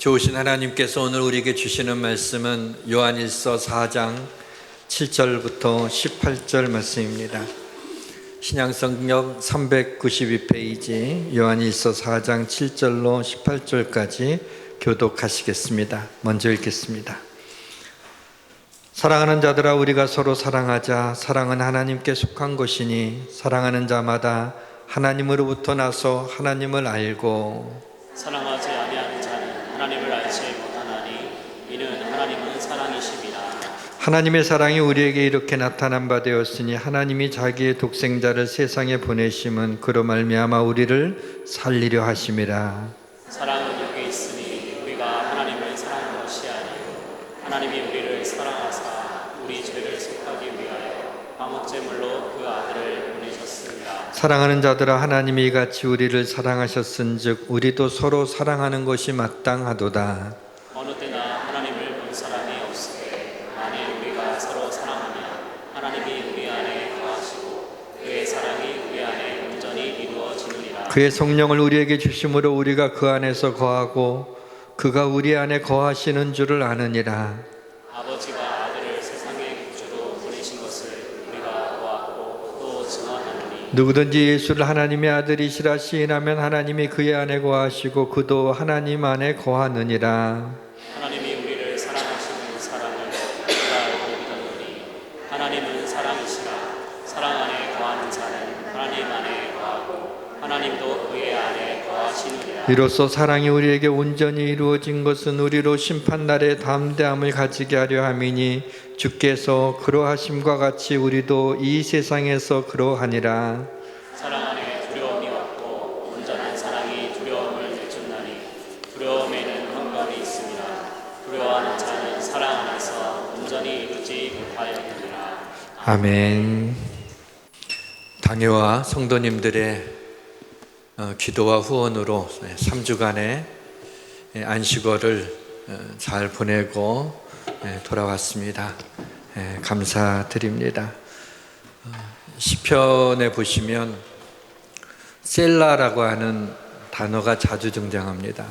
좋으신 하나님께서 오늘 우리에게 주시는 말씀은 요한일서 4장 7절부터 18절 말씀입니다. 신약성경 392페이지 요한일서 4장 7절로 18절까지 교독하시겠습니다. 먼저 읽겠습니다. 사랑하는 자들아, 우리가 서로 사랑하자. 사랑은 하나님께 속한 것이니 사랑하는 자마다 하나님으로부터 나서 하나님을 알고 사랑하지 아니하는 자는 하나님을 알지 못하나니 이는 하나님은 사랑이심이라. 하나님의 사랑이 우리에게 이렇게 나타난 바 되었으니 하나님이 자기의 독생자를 세상에 보내심은 그로 말미암아 우리를 살리려 하심이라. 사랑은 여기 있으니 우리가 하나님을 사랑한 것이 아니요 하나님이 우리를 사랑하사 우리 죄를 속하기 위하여 아무제물로 그 아들을 보내셨습니다. 사랑하는 자들아, 하나님이 이같이 우리를 사랑하셨은즉 우리도 서로 사랑하는 것이 마땅하도다. 어느 때나 하나님을 본 사람이 없으되 만일 우리가 서로 사랑하면 하나님이 우리 안에 거하시고 그의 사랑이 우리 안에 온전히 이루어지느니라. 그의 성령을 우리에게 주심으로 우리가 그 안에서 거하고 그가 우리 안에 거하시는 줄을 아느니라. 아버지가 아들을 세상의 구주로 보내신 것을 우리가 보았고 또 증언하노니 누구든지 예수를 하나님의 아들이시라 시인하면 하나님이 그의 안에 거하시고 그도 하나님 안에 거하느니라. 하나님이 우리를 사랑하시는 사랑을 우리가 알고 믿었노니 하나님은 사랑이시라. 사랑 안에 거하는 자는 하나님 안에 거하고 하나님도 그의 안에 거하시느니라. 이로써 사랑이 우리에게 온전히 이루어진 것은 우리로 심판날에 담대함을 가지게 하려 함이니 주께서 그러하심과 같이 우리도 이 세상에서 그러하니라. 사랑 안에 두려움이 없고 온전한 사랑이 두려움을 내쫓나니 두려움에는 환경이 있습니다. 두려워하는 자는 사랑 안에서 온전히 이루지 못하였느니라. 아멘. 당회와 성도님들의 기도와 후원으로 3주간의 안식월을 잘 보내고 돌아왔습니다. 감사드립니다. 시편에 보시면 셀라라고 하는 단어가 자주 등장합니다.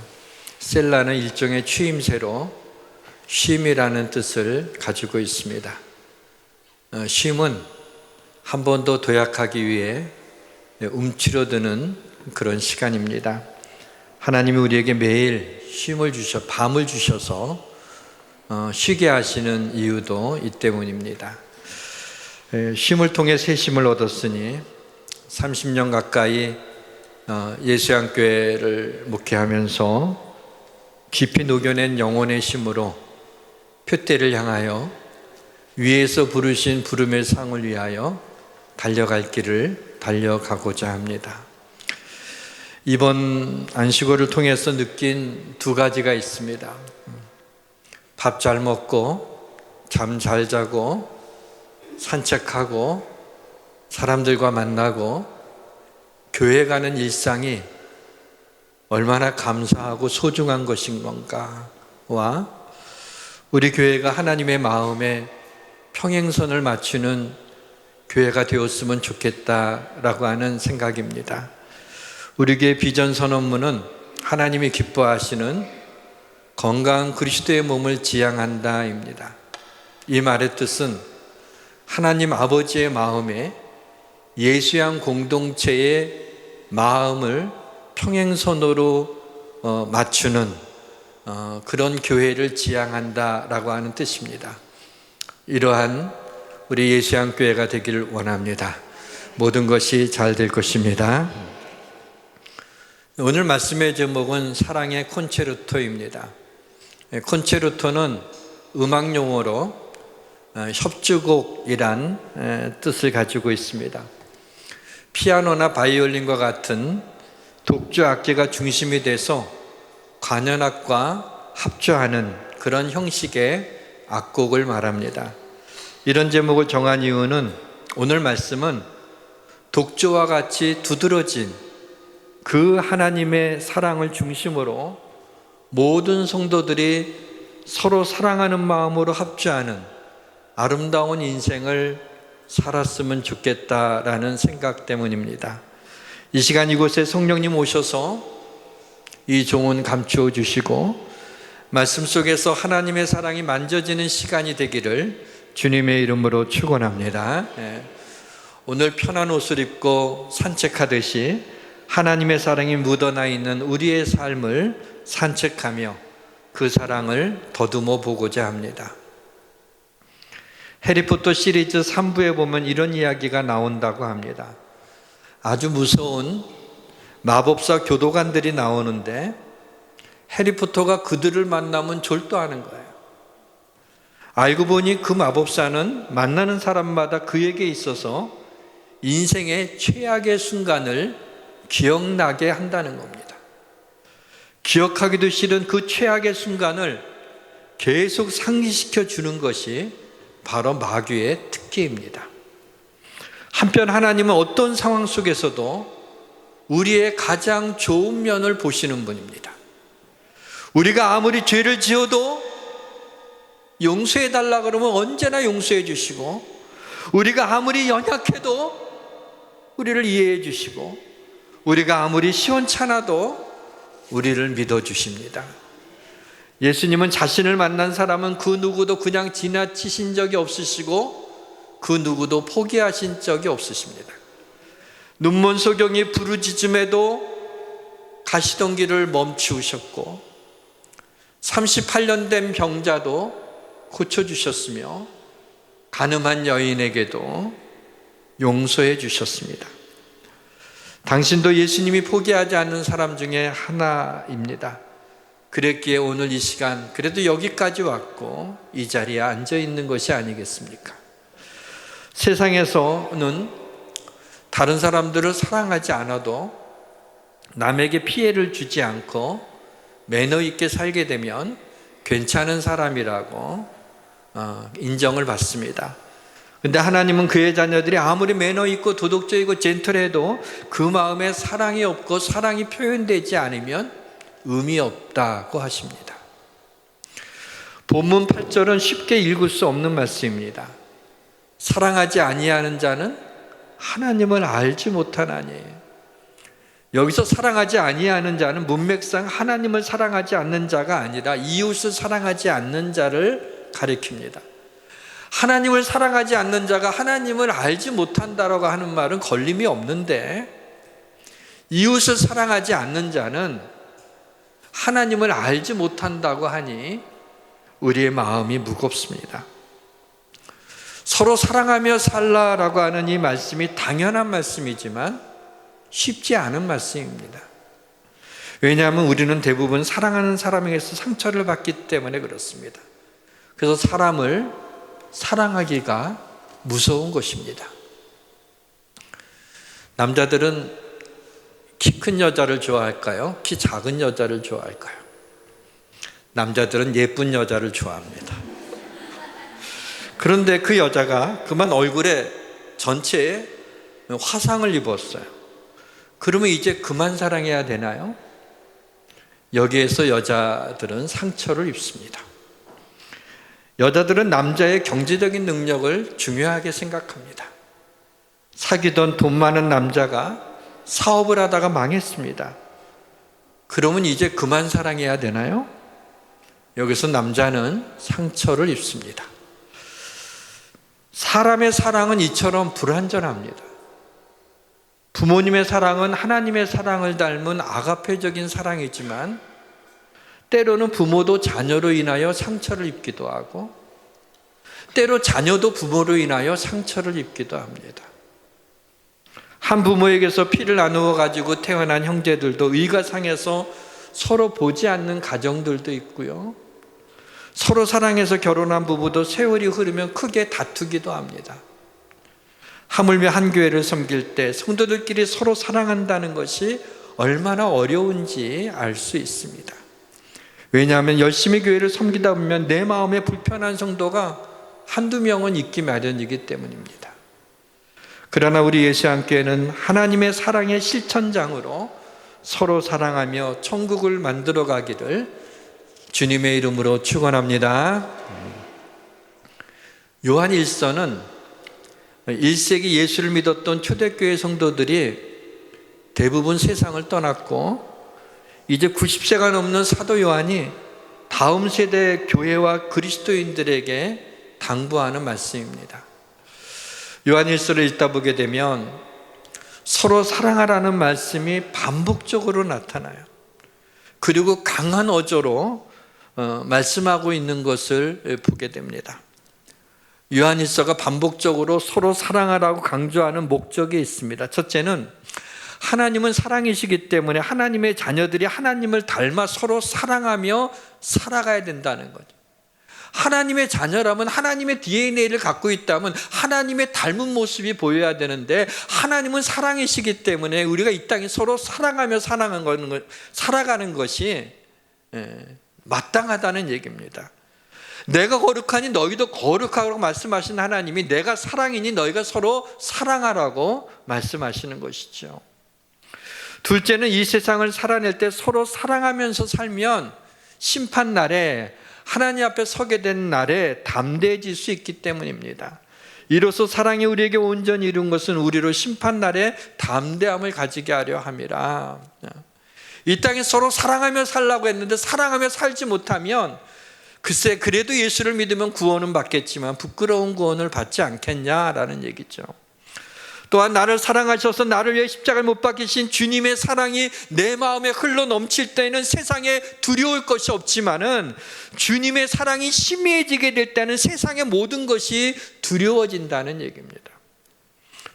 셀라는 일종의 추임새로 쉼이라는 뜻을 가지고 있습니다. 쉼은 한 번 더 도약하기 위해 움츠러드는 그런 시간입니다. 하나님이 우리에게 매일 쉼을 밤을 주셔서 쉬게 하시는 이유도 이 때문입니다. 쉼을 통해 새 힘을 얻었으니 30년 가까이 예수양교회를 목회하면서 깊이 녹여낸 영혼의 힘으로 표대를 향하여 위에서 부르신 부름의 상을 위하여 달려갈 길을 달려가고자 합니다. 이번 안식월을 통해서 느낀 두 가지가 있습니다. 밥 잘 먹고 잠 잘 자고 산책하고 사람들과 만나고 교회 가는 일상이 얼마나 감사하고 소중한 것인 건가와 우리 교회가 하나님의 마음에 평행선을 맞추는 교회가 되었으면 좋겠다라고 하는 생각입니다. 우리 교회 비전 선언문은 하나님이 기뻐하시는 건강한 그리스도의 몸을 지향한다입니다. 이 말의 뜻은 하나님 아버지의 마음에 예수양 공동체의 마음을 평행선으로 맞추는 그런 교회를 지향한다라고 하는 뜻입니다. 이러한 우리 예수양교회가 되기를 원합니다. 모든 것이 잘 될 것입니다. 오늘 말씀의 제목은 사랑의 콘체르토입니다. 콘체르토는 음악 용어로 협주곡이란 뜻을 가지고 있습니다. 피아노나 바이올린과 같은 독주 악기가 중심이 돼서 관현악과 합주하는 그런 형식의 악곡을 말합니다. 이런 제목을 정한 이유는 오늘 말씀은 독주와 같이 두드러진 그 하나님의 사랑을 중심으로 모든 성도들이 서로 사랑하는 마음으로 합주하는 아름다운 인생을 살았으면 좋겠다라는 생각 때문입니다. 이 시간 이곳에 성령님 오셔서 이 종은 감추어 주시고 말씀 속에서 하나님의 사랑이 만져지는 시간이 되기를 주님의 이름으로 축원합니다. 오늘 편한 옷을 입고 산책하듯이 하나님의 사랑이 묻어나 있는 우리의 삶을 산책하며 그 사랑을 더듬어 보고자 합니다. 해리포터 시리즈 3부에 보면 이런 이야기가 나온다고 합니다. 아주 무서운 마법사 교도관들이 나오는데 해리포터가 그들을 만나면 졸도하는 거예요. 알고 보니 그 마법사는 만나는 사람마다 그에게 있어서 인생의 최악의 순간을 기억나게 한다는 겁니다. 기억하기도 싫은 그 최악의 순간을 계속 상기시켜 주는 것이 바로 마귀의 특기입니다. 한편 하나님은 어떤 상황 속에서도 우리의 가장 좋은 면을 보시는 분입니다. 우리가 아무리 죄를 지어도 용서해 달라 그러면 언제나 용서해 주시고, 우리가 아무리 연약해도 우리를 이해해 주시고, 우리가 아무리 시원찮아도 우리를 믿어 주십니다. 예수님은 자신을 만난 사람은 그 누구도 그냥 지나치신 적이 없으시고 그 누구도 포기하신 적이 없으십니다. 눈먼 소경이 부르짖음에도 가시던 길을 멈추셨고 38년 된 병자도 고쳐주셨으며 간음한 여인에게도 용서해 주셨습니다. 당신도 예수님이 포기하지 않는 사람 중에 하나입니다. 그랬기에 오늘 이 시간 그래도 여기까지 왔고 이 자리에 앉아 있는 것이 아니겠습니까? 세상에서는 다른 사람들을 사랑하지 않아도 남에게 피해를 주지 않고 매너 있게 살게 되면 괜찮은 사람이라고 인정을 받습니다. 근데 하나님은 그의 자녀들이 아무리 매너 있고 도덕적이고 젠틀해도 그 마음에 사랑이 없고 사랑이 표현되지 않으면 의미 없다고 하십니다. 본문 8절은 쉽게 읽을 수 없는 말씀입니다. 사랑하지 아니하는 자는 하나님을 알지 못하나니. 여기서 사랑하지 아니하는 자는 문맥상 하나님을 사랑하지 않는 자가 아니라 이웃을 사랑하지 않는 자를 가리킵니다. 하나님을 사랑하지 않는 자가 하나님을 알지 못한다라고 하는 말은 걸림이 없는데, 이웃을 사랑하지 않는 자는 하나님을 알지 못한다고 하니 우리의 마음이 무겁습니다. 서로 사랑하며 살라라고 하는 이 말씀이 당연한 말씀이지만 쉽지 않은 말씀입니다. 왜냐하면 우리는 대부분 사랑하는 사람에게서 상처를 받기 때문에 그렇습니다. 그래서 사람을 사랑하기가 무서운 것입니다. 남자들은 키 큰 여자를 좋아할까요? 키 작은 여자를 좋아할까요? 남자들은 예쁜 여자를 좋아합니다. 그런데 그 여자가 그만 얼굴에 전체에 화상을 입었어요. 그러면 이제 그만 사랑해야 되나요? 여기에서 여자들은 상처를 입습니다. 여자들은 남자의 경제적인 능력을 중요하게 생각합니다. 사귀던 돈 많은 남자가 사업을 하다가 망했습니다. 그러면 이제 그만 사랑해야 되나요? 여기서 남자는 상처를 입습니다. 사람의 사랑은 이처럼 불완전합니다. 부모님의 사랑은 하나님의 사랑을 닮은 아가페적인 사랑이지만 때로는 부모도 자녀로 인하여 상처를 입기도 하고 때로 자녀도 부모로 인하여 상처를 입기도 합니다. 한 부모에게서 피를 나누어 가지고 태어난 형제들도 의가 상해서 서로 보지 않는 가정들도 있고요. 서로 사랑해서 결혼한 부부도 세월이 흐르면 크게 다투기도 합니다. 하물며 한 교회를 섬길 때 성도들끼리 서로 사랑한다는 것이 얼마나 어려운지 알 수 있습니다. 왜냐하면 열심히 교회를 섬기다 보면 내 마음에 불편한 성도가 한두 명은 있기 마련이기 때문입니다. 그러나 우리 예수님께는 하나님의 사랑의 실천장으로 서로 사랑하며 천국을 만들어 가기를 주님의 이름으로 축원합니다. 요한 1서는 1세기 예수를 믿었던 초대교회 성도들이 대부분 세상을 떠났고 이제 90세가 넘는 사도 요한이 다음 세대 교회와 그리스도인들에게 당부하는 말씀입니다. 요한일서를 읽다 보게 되면 서로 사랑하라는 말씀이 반복적으로 나타나요. 그리고 강한 어조로 말씀하고 있는 것을 보게 됩니다. 요한일서가 반복적으로 서로 사랑하라고 강조하는 목적이 있습니다. 첫째는 하나님은 사랑이시기 때문에 하나님의 자녀들이 하나님을 닮아 서로 사랑하며 살아가야 된다는 거죠. 하나님의 자녀라면 하나님의 DNA를 갖고 있다면 하나님의 닮은 모습이 보여야 되는데, 하나님은 사랑이시기 때문에 우리가 이 땅에 서로 사랑하며 살아가는 것이 마땅하다는 얘기입니다. 내가 거룩하니 너희도 거룩하라고 말씀하신 하나님이 내가 사랑이니 너희가 서로 사랑하라고 말씀하시는 것이죠. 둘째는 이 세상을 살아낼 때 서로 사랑하면서 살면 심판날에, 하나님 앞에 서게 된 날에 담대해질 수 있기 때문입니다. 이로써 사랑이 우리에게 온전히 이룬 것은 우리로 심판날에 담대함을 가지게 하려 함이라. 이 땅에 서로 사랑하며 살라고 했는데 사랑하며 살지 못하면 글쎄 그래도 예수를 믿으면 구원은 받겠지만 부끄러운 구원을 받지 않겠냐라는 얘기죠. 또한 나를 사랑하셔서 나를 위해 십자가를 못 박히신 주님의 사랑이 내 마음에 흘러 넘칠 때에는 세상에 두려울 것이 없지만은 주님의 사랑이 희미해지게 될 때는 세상의 모든 것이 두려워진다는 얘기입니다.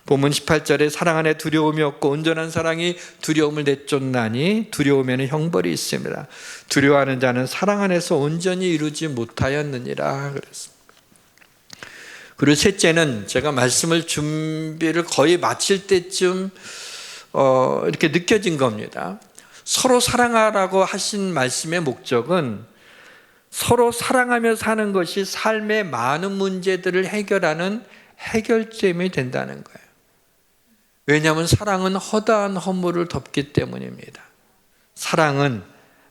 본문 18절에 사랑 안에 두려움이 없고 온전한 사랑이 두려움을 내쫓나니 두려움에는 형벌이 있습니다. 두려워하는 자는 사랑 안에서 온전히 이루지 못하였느니라 그랬습니다. 그리고 셋째는 제가 말씀을 준비를 거의 마칠 때쯤 이렇게 느껴진 겁니다. 서로 사랑하라고 하신 말씀의 목적은 서로 사랑하며 사는 것이 삶의 많은 문제들을 해결하는 해결점이 된다는 거예요. 왜냐하면 사랑은 허다한 허물을 덮기 때문입니다. 사랑은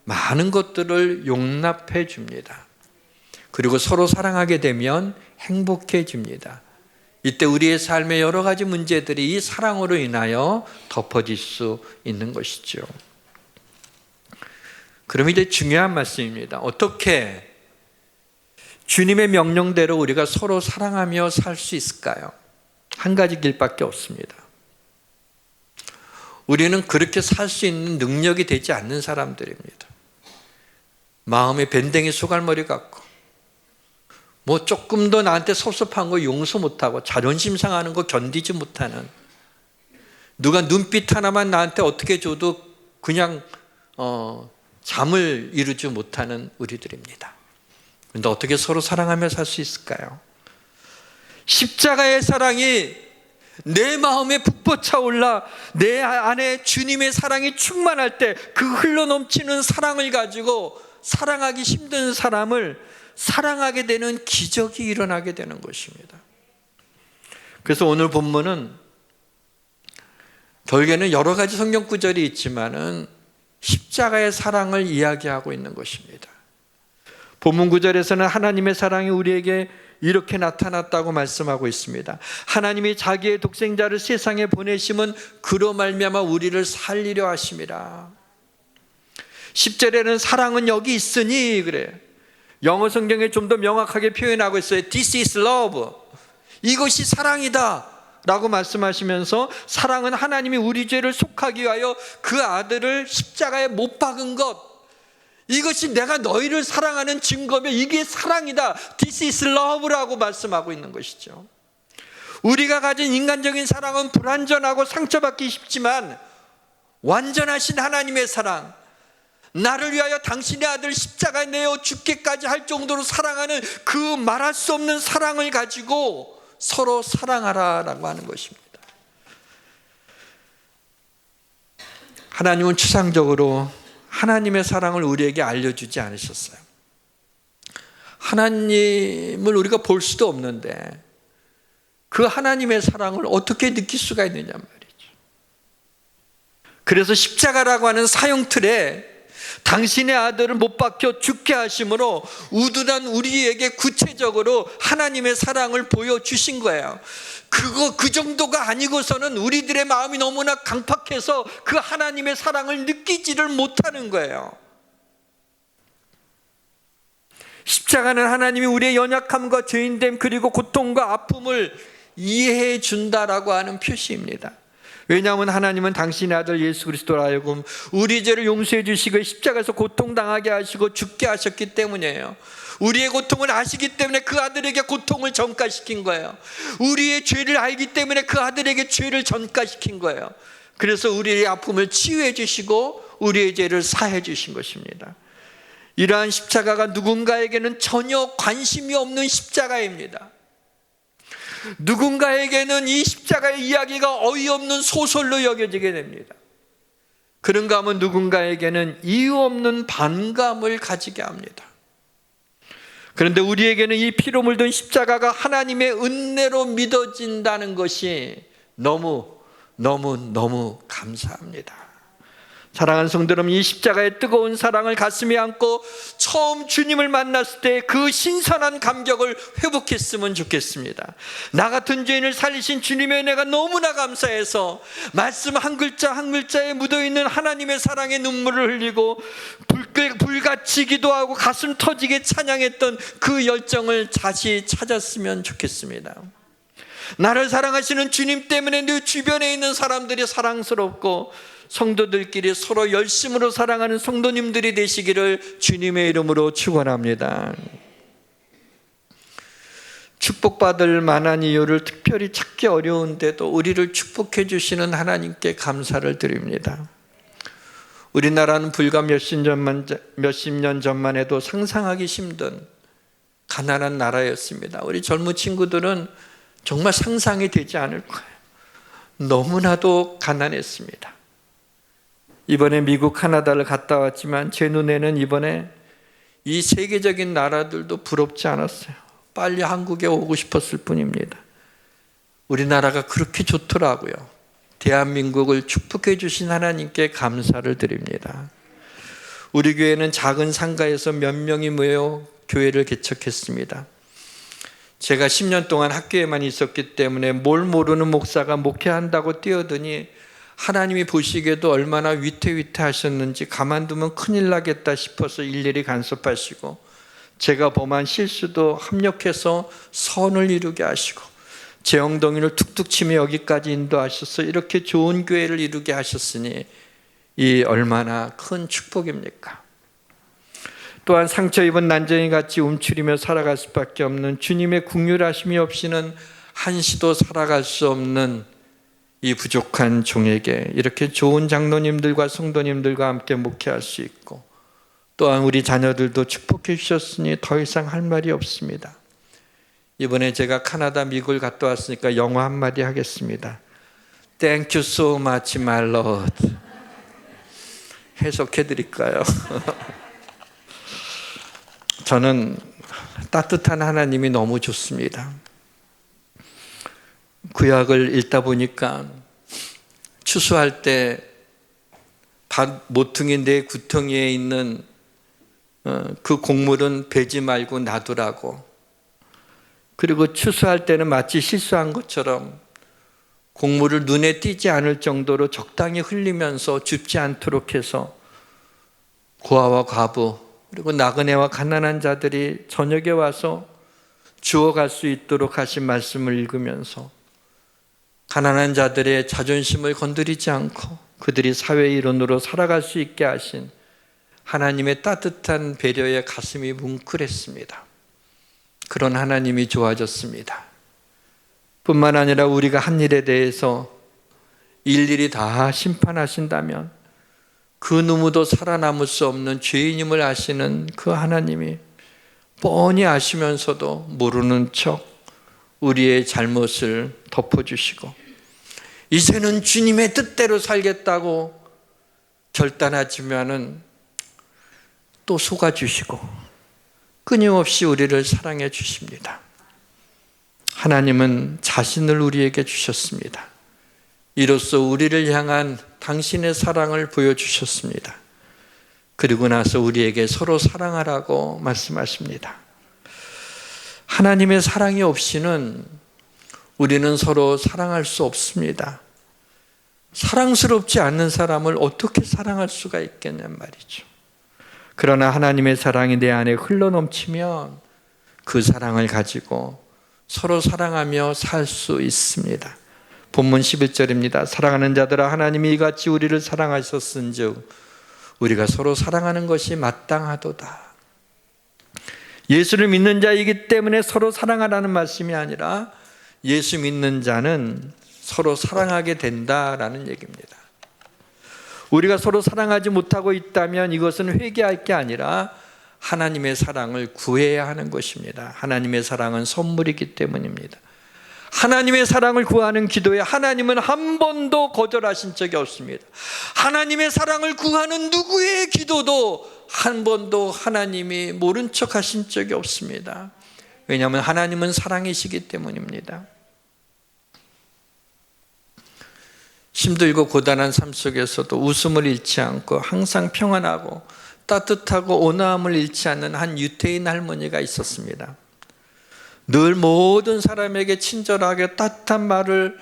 많은 것들을 용납해 줍니다. 그리고 서로 사랑하게 되면 행복해집니다. 이때 우리의 삶의 여러 가지 문제들이 이 사랑으로 인하여 덮어질 수 있는 것이죠. 그럼 이제 중요한 말씀입니다. 어떻게 주님의 명령대로 우리가 서로 사랑하며 살 수 있을까요? 한 가지 길밖에 없습니다. 우리는 그렇게 살 수 있는 능력이 되지 않는 사람들입니다. 마음에 밴댕이 소갈머리 같고 뭐 조금 더 나한테 섭섭한 거 용서 못하고 자존심 상하는 거 견디지 못하는, 누가 눈빛 하나만 나한테 어떻게 줘도 그냥 잠을 이루지 못하는 우리들입니다. 그런데 어떻게 서로 사랑하며 살 수 있을까요? 십자가의 사랑이 내 마음에 북받쳐 차올라 내 안에 주님의 사랑이 충만할 때 그 흘러넘치는 사랑을 가지고 사랑하기 힘든 사람을 사랑하게 되는 기적이 일어나게 되는 것입니다. 그래서 오늘 본문은 결국에는 여러 가지 성경 구절이 있지만은 십자가의 사랑을 이야기하고 있는 것입니다. 본문 구절에서는 하나님의 사랑이 우리에게 이렇게 나타났다고 말씀하고 있습니다. 하나님이 자기의 독생자를 세상에 보내심은 그로 말미암아 우리를 살리려 하심이라. 10절에는 사랑은 여기 있으니 그래요. 영어 성경에 좀 더 명확하게 표현하고 있어요. This is love. 이것이 사랑이다 라고 말씀하시면서 사랑은 하나님이 우리 죄를 속하기 위하여 그 아들을 십자가에 못 박은 것, 이것이 내가 너희를 사랑하는 증거며 이게 사랑이다. This is love라고 말씀하고 있는 것이죠. 우리가 가진 인간적인 사랑은 불완전하고 상처받기 쉽지만 완전하신 하나님의 사랑, 나를 위하여 당신의 아들 십자가에 내어 죽기까지 할 정도로 사랑하는 그 말할 수 없는 사랑을 가지고 서로 사랑하라라고 하는 것입니다. 하나님은 추상적으로 하나님의 사랑을 우리에게 알려주지 않으셨어요. 하나님을 우리가 볼 수도 없는데 그 하나님의 사랑을 어떻게 느낄 수가 있느냐 말이죠. 그래서 십자가라고 하는 사형틀에 당신의 아들을 못 박혀 죽게 하심으로 우둔한 우리에게 구체적으로 하나님의 사랑을 보여주신 거예요. 그 정도가 아니고서는 우리들의 마음이 너무나 강팍해서 그 하나님의 사랑을 느끼지를 못하는 거예요. 십자가는 하나님이 우리의 연약함과 죄인됨 그리고 고통과 아픔을 이해해 준다라고 하는 표시입니다. 왜냐하면 하나님은 당신의 아들 예수 그리스도로 하여금 우리 죄를 용서해 주시고 십자가에서 고통당하게 하시고 죽게 하셨기 때문이에요. 우리의 고통을 아시기 때문에 그 아들에게 고통을 전가시킨 거예요. 우리의 죄를 알기 때문에 그 아들에게 죄를 전가시킨 거예요. 그래서 우리의 아픔을 치유해 주시고 우리의 죄를 사해 주신 것입니다. 이러한 십자가가 누군가에게는 전혀 관심이 없는 십자가입니다. 누군가에게는 이 십자가의 이야기가 어이없는 소설로 여겨지게 됩니다. 그런가 하면 누군가에게는 이유 없는 반감을 가지게 합니다. 그런데 우리에게는 이 피로 물든 십자가가 하나님의 은혜로 믿어진다는 것이 너무 감사합니다. 사랑하는 성도 여러분, 이 십자가의 뜨거운 사랑을 가슴에 안고 처음 주님을 만났을 때 그 신선한 감격을 회복했으면 좋겠습니다. 나 같은 죄인을 살리신 주님의 은혜가 너무나 감사해서 말씀 한 글자 한 글자에 묻어있는 하나님의 사랑의 눈물을 흘리고 불같이 기도하고 가슴 터지게 찬양했던 그 열정을 다시 찾았으면 좋겠습니다. 나를 사랑하시는 주님 때문에 내 주변에 있는 사람들이 사랑스럽고 성도들끼리 서로 열심으로 사랑하는 성도님들이 되시기를 주님의 이름으로 축원합니다. 축복받을 만한 이유를 특별히 찾기 어려운데도 우리를 축복해 주시는 하나님께 감사를 드립니다. 우리나라는 불과 몇십 년 전만 해도 상상하기 힘든 가난한 나라였습니다. 우리 젊은 친구들은 정말 상상이 되지 않을 거예요. 너무나도 가난했습니다. 이번에 미국, 카나다를 갔다 왔지만 제 눈에는 이번에 이 세계적인 나라들도 부럽지 않았어요. 빨리 한국에 오고 싶었을 뿐입니다. 우리나라가 그렇게 좋더라고요. 대한민국을 축복해 주신 하나님께 감사를 드립니다. 우리 교회는 작은 상가에서 몇 명이 모여 교회를 개척했습니다. 제가 10년 동안 학교에만 있었기 때문에 뭘 모르는 목사가 목회한다고 뛰어드니 하나님이 보시기에도 얼마나 위태위태하셨는지 가만두면 큰일 나겠다 싶어서 일일이 간섭하시고 제가 범한 실수도 합력해서 선을 이루게 하시고 제 엉덩이를 툭툭 치며 여기까지 인도하셔서 이렇게 좋은 교회를 이루게 하셨으니 이 얼마나 큰 축복입니까? 또한 상처 입은 난쟁이같이 움츠리며 살아갈 수밖에 없는 주님의 긍휼하심이 없이는 한시도 살아갈 수 없는 이 부족한 종에게 이렇게 좋은 장로님들과 성도님들과 함께 목회할 수 있고 또한 우리 자녀들도 축복해 주셨으니 더 이상 할 말이 없습니다. 이번에 제가 카나다, 미국을 갔다 왔으니까 영어 한마디 하겠습니다. Thank you so much, my Lord. 해석해 드릴까요? 저는 따뜻한 하나님이 너무 좋습니다. 구약을 읽다 보니까 추수할 때 밭 모퉁이 내 구덩이에 있는 그 곡물은 베지 말고 놔두라고, 그리고 추수할 때는 마치 실수한 것처럼 곡물을 눈에 띄지 않을 정도로 적당히 흘리면서 줍지 않도록 해서 고아와 과부 그리고 나그네와 가난한 자들이 저녁에 와서 주워갈 수 있도록 하신 말씀을 읽으면서 가난한 자들의 자존심을 건드리지 않고 그들이 사회의 일원으로 살아갈 수 있게 하신 하나님의 따뜻한 배려에 가슴이 뭉클했습니다. 그런 하나님이 좋아졌습니다. 뿐만 아니라 우리가 한 일에 대해서 일일이 다 심판하신다면 그 누구도 살아남을 수 없는 죄인임을 아시는 그 하나님이 뻔히 아시면서도 모르는 척 우리의 잘못을 덮어주시고 이제는 주님의 뜻대로 살겠다고 결단하지만은 또 속아주시고 끊임없이 우리를 사랑해 주십니다. 하나님은 자신을 우리에게 주셨습니다. 이로써 우리를 향한 당신의 사랑을 보여주셨습니다. 그리고 나서 우리에게 서로 사랑하라고 말씀하십니다. 하나님의 사랑이 없이는 우리는 서로 사랑할 수 없습니다. 사랑스럽지 않는 사람을 어떻게 사랑할 수가 있겠냔 말이죠. 그러나 하나님의 사랑이 내 안에 흘러넘치면 그 사랑을 가지고 서로 사랑하며 살 수 있습니다. 본문 11절입니다. 사랑하는 자들아, 하나님이 이같이 우리를 사랑하셨은즉 우리가 서로 사랑하는 것이 마땅하도다. 예수를 믿는 자이기 때문에 서로 사랑하라는 말씀이 아니라 예수 믿는 자는 서로 사랑하게 된다라는 얘기입니다. 우리가 서로 사랑하지 못하고 있다면 이것은 회개할 게 아니라 하나님의 사랑을 구해야 하는 것입니다. 하나님의 사랑은 선물이기 때문입니다. 하나님의 사랑을 구하는 기도에 하나님은 한 번도 거절하신 적이 없습니다. 하나님의 사랑을 구하는 누구의 기도도 한 번도 하나님이 모른 척 하신 적이 없습니다. 왜냐하면 하나님은 사랑이시기 때문입니다. 힘들고 고단한 삶 속에서도 웃음을 잃지 않고 항상 평안하고 따뜻하고 온화함을 잃지 않는 한 유태인 할머니가 있었습니다. 늘 모든 사람에게 친절하게 따뜻한 말을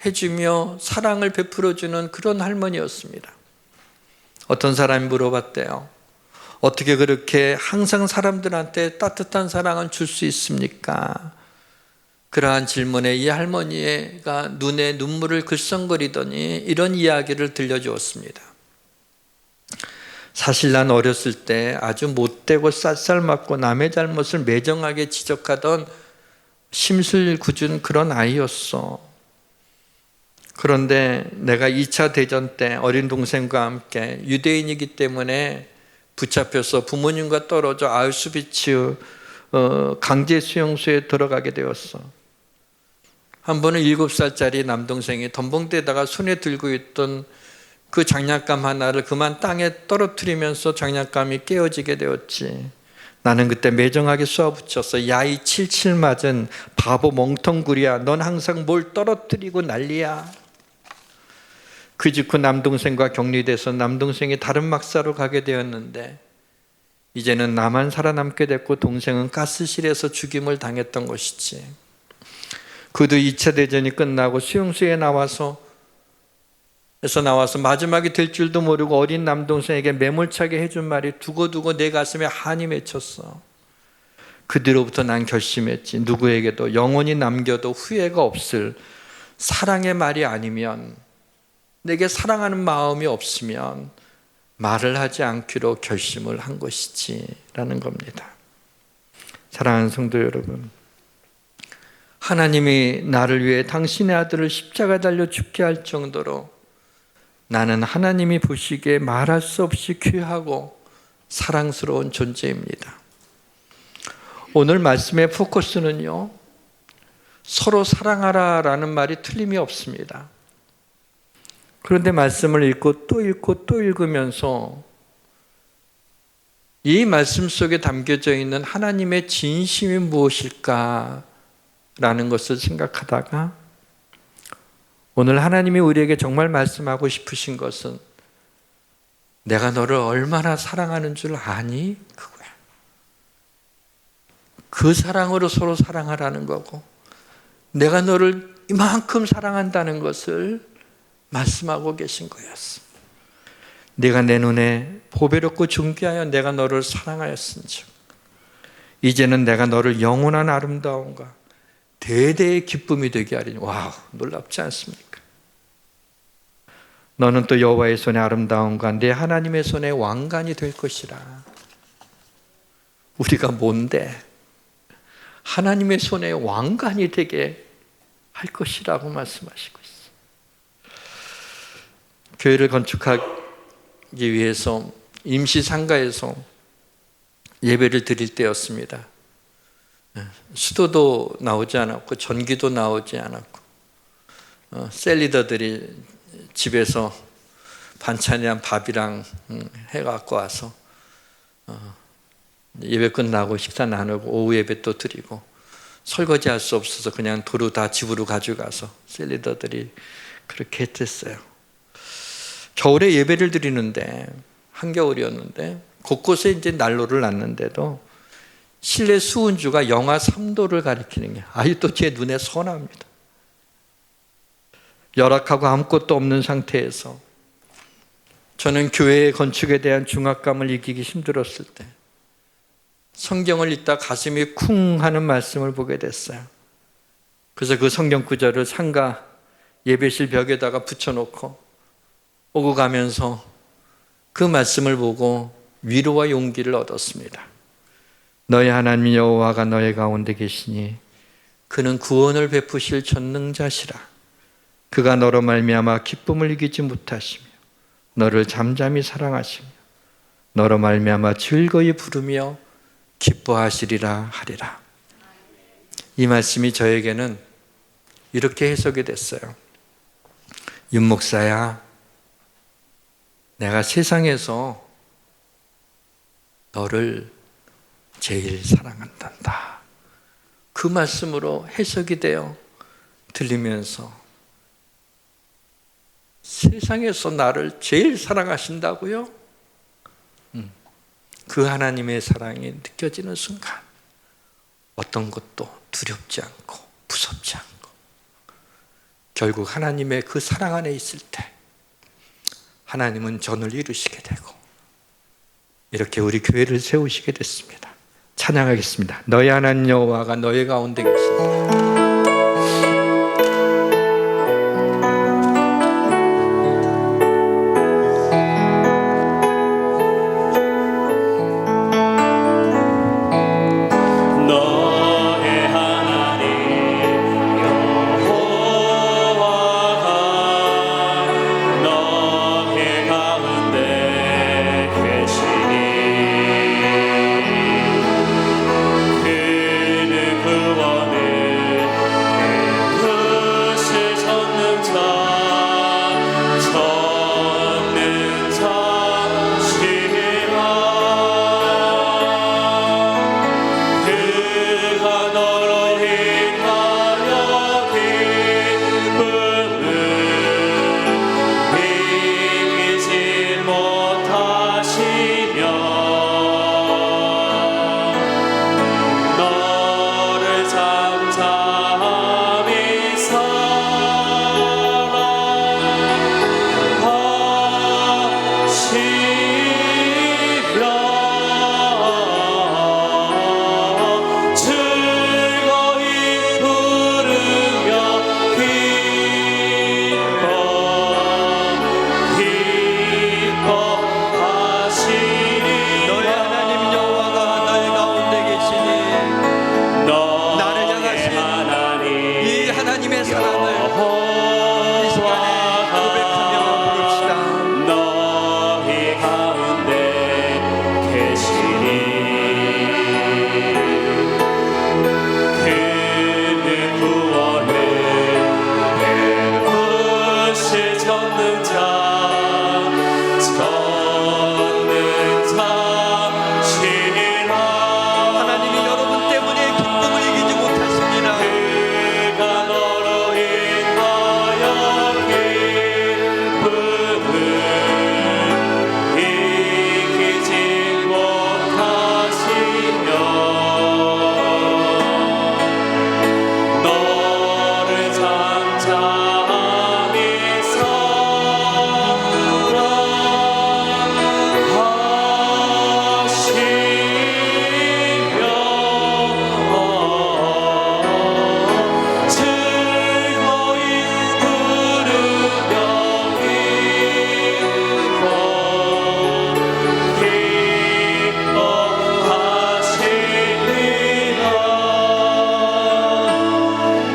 해주며 사랑을 베풀어주는 그런 할머니였습니다. 어떤 사람이 물어봤대요. 어떻게 그렇게 항상 사람들한테 따뜻한 사랑을 줄 수 있습니까? 그러한 질문에 이 할머니가 눈에 눈물을 글썽거리더니 이런 이야기를 들려주었습니다. 사실 난 어렸을 때 아주 못되고 쌀쌀맞고 남의 잘못을 매정하게 지적하던 심술궂은 그런 아이였어. 그런데 내가 2차 대전 때 어린 동생과 함께 유대인이기 때문에 붙잡혀서 부모님과 떨어져 아우슈비츠 강제 수용소에 들어가게 되었어. 한 번은 7살짜리 남동생이 덤벙대다가 손에 들고 있던 그 장난감 하나를 그만 땅에 떨어뜨리면서 장난감이 깨어지게 되었지. 나는 그때 매정하게 쏘아붙였어. 야, 이 칠칠 맞은 바보 멍텅구리야. 넌 항상 뭘 떨어뜨리고 난리야. 그 직후 남동생과 격리돼서 남동생이 다른 막사로 가게 되었는데 이제는 나만 살아남게 됐고 동생은 가스실에서 죽임을 당했던 것이지. 그도 2차 대전이 끝나고 수용소에 나와서 마지막이 될 줄도 모르고 어린 남동생에게 매몰차게 해준 말이 두고두고 내 가슴에 한이 맺혔어. 그 뒤로부터 난 결심했지. 누구에게도 영원히 남겨도 후회가 없을 사랑의 말이 아니면, 내게 사랑하는 마음이 없으면 말을 하지 않기로 결심을 한 것이지 라는 겁니다. 사랑하는 성도 여러분, 하나님이 나를 위해 당신의 아들을 십자가 달려 죽게 할 정도로 나는 하나님이 보시기에 말할 수 없이 귀하고 사랑스러운 존재입니다. 오늘 말씀의 포커스는요, 서로 사랑하라라는 말이 틀림이 없습니다. 그런데 말씀을 읽고 또 읽고 또 읽으면서 이 말씀 속에 담겨져 있는 하나님의 진심이 무엇일까 라는 것을 생각하다가 오늘 하나님이 우리에게 정말 말씀하고 싶으신 것은 내가 너를 얼마나 사랑하는 줄 아니? 그거야. 그 사랑으로 서로 사랑하라는 거고 내가 너를 이만큼 사랑한다는 것을 말씀하고 계신 거였어. 내가 내 눈에 보배롭고 존귀하여 내가 너를 사랑하였은즉 이제는 내가 너를 영원한 아름다움과 대대의 기쁨이 되게 하리니. 와우, 놀랍지 않습니까? 너는 또 여호와의 손의 아름다움과 내 하나님의 손의 왕관이 될 것이라. 우리가 뭔데 하나님의 손의 왕관이 되게 할 것이라고 말씀하시고 있어요. 교회를 건축하기 위해서 임시 상가에서 예배를 드릴 때였습니다. 수도도 나오지 않았고 전기도 나오지 않았고 셀리더들이 집에서 반찬이랑 밥이랑 해갖고 와서 예배 끝나고 식사 나누고 오후 예배 또 드리고 설거지할 수 없어서 그냥 도로 다 집으로 가져가서 셀리더들이 그렇게 했댔어요. 겨울에 예배를 드리는데 한겨울이었는데 곳곳에 이제 난로를 놨는데도 실내 수은주가 영하 3도를 가리키는 게 아직도 제 눈에 선합니다. 열악하고 아무것도 없는 상태에서 저는 교회의 건축에 대한 중압감을 이기기 힘들었을 때 성경을 읽다 가슴이 쿵 하는 말씀을 보게 됐어요. 그래서 그 성경 구절을 상가 예배실 벽에다가 붙여놓고 오고 가면서 그 말씀을 보고 위로와 용기를 얻었습니다. 너의 하나님 여호와가 너의 가운데 계시니 그는 구원을 베푸실 전능자시라. 그가 너로 말미암아 기쁨을 이기지 못하시며 너를 잠잠히 사랑하시며 너로 말미암아 즐거이 부르며 기뻐하시리라 하리라. 이 말씀이 저에게는 이렇게 해석이 됐어요. 윤 목사야, 내가 세상에서 너를 제일 사랑한단다. 그 말씀으로 해석이 되어 들리면서 세상에서 나를 제일 사랑하신다고요? 그 하나님의 사랑이 느껴지는 순간 어떤 것도 두렵지 않고 무섭지 않고 결국 하나님의 그 사랑 안에 있을 때 하나님은 전을 이루시게 되고 이렇게 우리 교회를 세우시게 됐습니다. 찬양하겠습니다. 너의 하나님 여호와가 너의 가운데 계신다.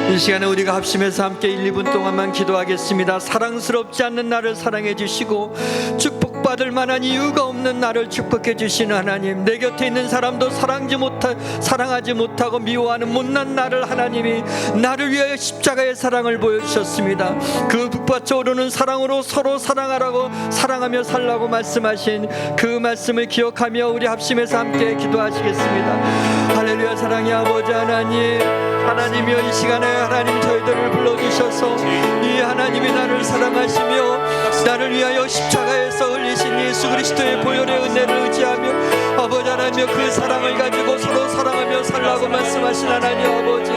이 시간에 우리가 합심해서 함께 1, 2분 동안만 기도하겠습니다. 사랑스럽지 않는 나를 사랑해 주시고 축복받을 만한 이유가 없는 나를 축복해 주시는 하나님, 내 곁에 있는 사람도 사랑하지 못하고 미워하는 못난 나를 하나님이 나를 위하여 십자가의 사랑을 보여주셨습니다. 그 북받쳐 오르는 사랑으로 서로 사랑하라고, 사랑하며 살라고 말씀하신 그 말씀을 기억하며 우리 합심해서 함께 기도하시겠습니다. 할렐루야. 사랑의 아버지 하나님, 하나님이여, 이 시간에 하나님 저희들을 불러주셔서 이 하나님이 나를 사랑하시며 나를 위하여 십자가에서 흘리신 예수 그리스도의 보혈의 은혜를 의지하며 아버지 하나님이여, 그 사랑을 가지고 서로 사랑하며 살라고 말씀하신 하나님 아버지,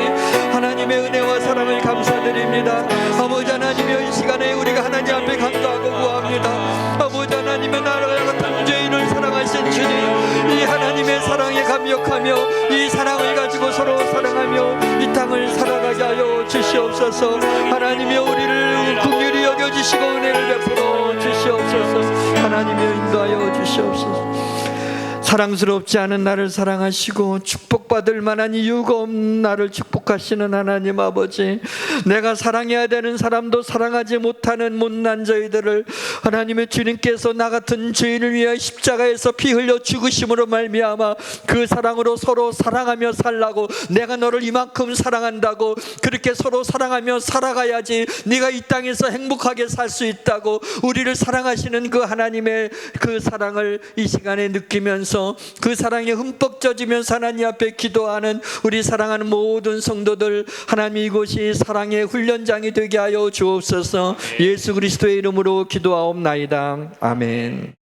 하나님의 은혜와 사랑을 감사드립니다. 아버지 하나님이여, 이 시간에 우리가 하나님 앞에 감사하고 구합니다. 아버지 하나님, 서로 사랑하며 이 땅을 살아가게 하여 주시옵소서. 하나님이여 우리를 긍휼히 여겨주시고 은혜를 베풀어 주시옵소서. 하나님이여 인도하여 주시옵소서. 사랑스럽지 않은 나를 사랑하시고 축복받을 만한 이유가 없는 나를 축복하시는 하나님 아버지, 내가 사랑해야 되는 사람도 사랑하지 못하는 못난 저희들을 하나님의 주님께서 나 같은 죄인을 위하여 십자가에서 피 흘려 죽으심으로 말미암아 그 사랑으로 서로 사랑하며 살라고, 내가 너를 이만큼 사랑한다고 그렇게 서로 사랑하며 살아가야지 네가 이 땅에서 행복하게 살 수 있다고, 우리를 사랑하시는 그 하나님의 그 사랑을 이 시간에 느끼면서 그 사랑에 흠뻑 젖으면서 하나님 앞에 기도하는 우리 사랑하는 모든 성도들, 하나님 이곳이 사랑의 훈련장이 되게 하여 주옵소서. 예수 그리스도의 이름으로 기도하옵나이다. 아멘.